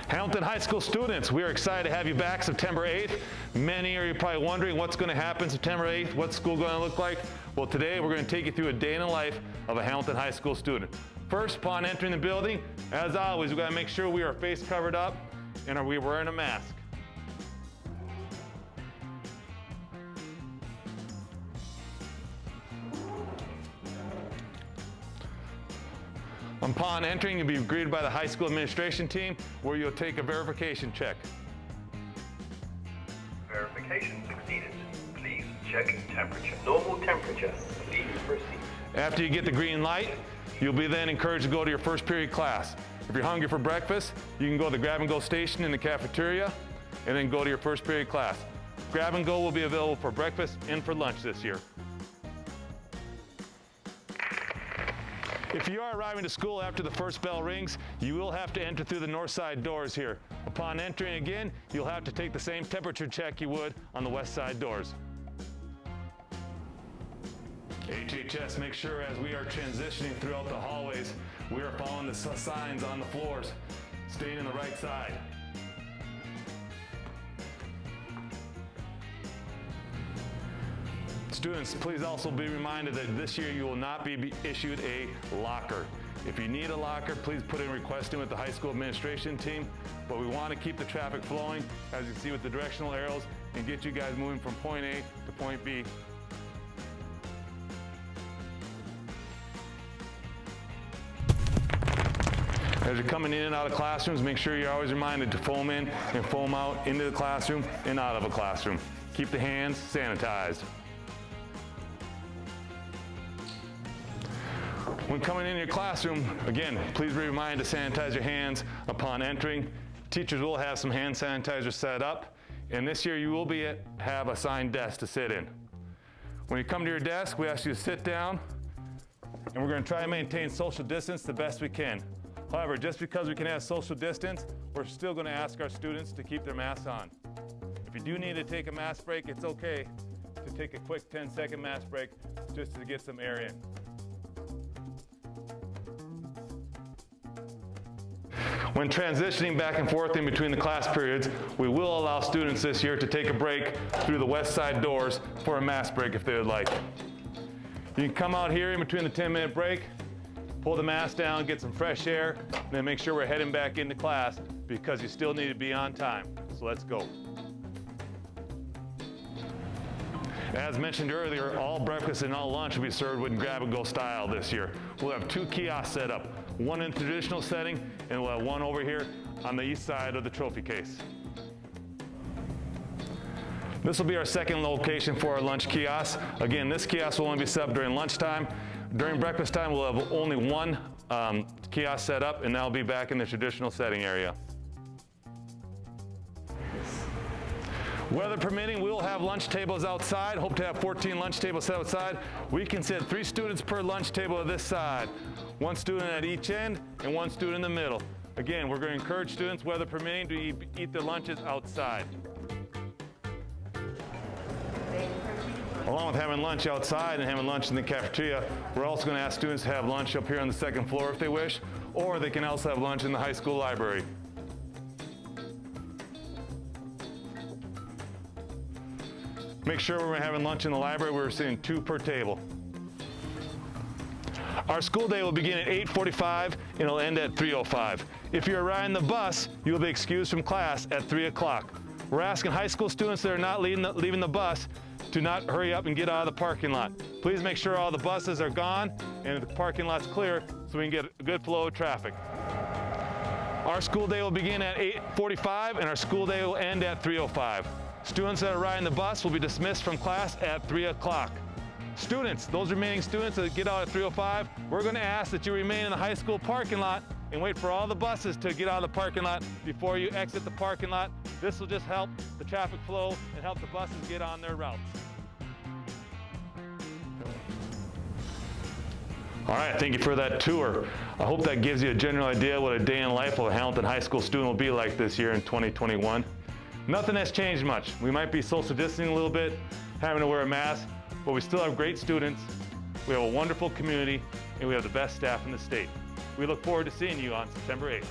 Hamilton High School students, we are excited to have you back September 8th. Many of you are probably wondering what's going to happen September 8th, what's school going to look like? Well, today we're going to take you through a day in the life of a Hamilton High School student. First, upon entering the building, as always, we've got to make sure we are face covered up and are we wearing a mask. Upon entering, you'll be greeted by the high school administration team where you'll take a verification check. Verification succeeded. Please check temperature. Normal temperature. Please proceed. After you get the green light, you'll be then encouraged to go to your first period class. If you're hungry for breakfast, you can go to the grab and go station in the cafeteria and then go to your first period class. Grab and go will be available for breakfast and for lunch this year. If you are arriving to school after the first bell rings, you will have to enter through the north side doors here. Upon entering again, you'll have to take the same temperature check you would on the west side doors. HHS, make sure as we are transitioning throughout the hallways, we are following the signs on the floors, staying in the right side. Students, please also be reminded that this year you will not be issued a locker. If you need a locker, please put in a request in with the high school administration team, but we want to keep the traffic flowing, as you see with the directional arrows, and get you guys moving from point A to point B. As you're coming in and out of classrooms, make sure you're always reminded to foam in and foam out into the classroom and out of a classroom. Keep the hands sanitized. When coming in your classroom, again, please be reminded to sanitize your hands upon entering. Teachers will have some hand sanitizer set up, and this year you will have assigned desks to sit in. When you come to your desk, we ask you to sit down, and we're going to try and maintain social distance the best we can. However, just because we can have social distance, we're still going to ask our students to keep their masks on. If you do need to take a mask break, it's okay to take a quick 10-second mask break just to get some air in. When transitioning back and forth in between the class periods, we will allow students this year to take a break through the west side doors for a mask break if they would like. You can come out here in between the 10-minute break, pull the mask down, get some fresh air, and then make sure we're heading back into class because you still need to be on time. So let's go. As mentioned earlier, all breakfast and all lunch will be served with grab and go style this year. We'll have 2 kiosks set up, one in the traditional setting, and we'll have one over here on the east side of the trophy case. This will be our second location for our lunch kiosk. Again, this kiosk will only be set up during lunchtime. During breakfast time, we'll have only one kiosk set up, and that'll be back in the traditional setting area. Weather permitting, we will have lunch tables outside. Hope to have 14 lunch tables set outside. We can sit 3 students per lunch table at this side, 1 student at each end and 1 student in the middle. Again, we're going to encourage students, weather permitting, to eat their lunches outside. Along with having lunch outside and having lunch in the cafeteria, we're also going to ask students to have lunch up here on the 2nd floor if they wish, or they can also have lunch in the high school library. Make sure when we're having lunch in the library, we're sitting 2 per table. Our school day will begin at 8:45 and it'll end at 3:05. If you're riding the bus, you will be excused from class at 3 o'clock. We're asking high school students that are not leaving the bus to not hurry up and get out of the parking lot. Please make sure all the buses are gone and the parking lot's clear so we can get a good flow of traffic. Our school day will begin at 8:45 and our school day will end at 3:05. Students that are riding the bus will be dismissed from class at 3 o'clock. Students, those remaining students that get out at 3:05, we're going to ask that you remain in the high school parking lot and wait for all the buses to get out of the parking lot before you exit the parking lot. This will just help the traffic flow and help the buses get on their routes. All right, thank you for that tour. I hope that gives you a general idea what a day in life of a Hamilton High School student will be like this year in 2021. Nothing has changed much. We might be social distancing a little bit, having to wear a mask, but we still have great students, we have a wonderful community, and we have the best staff in the state. We look forward to seeing you on September 8th.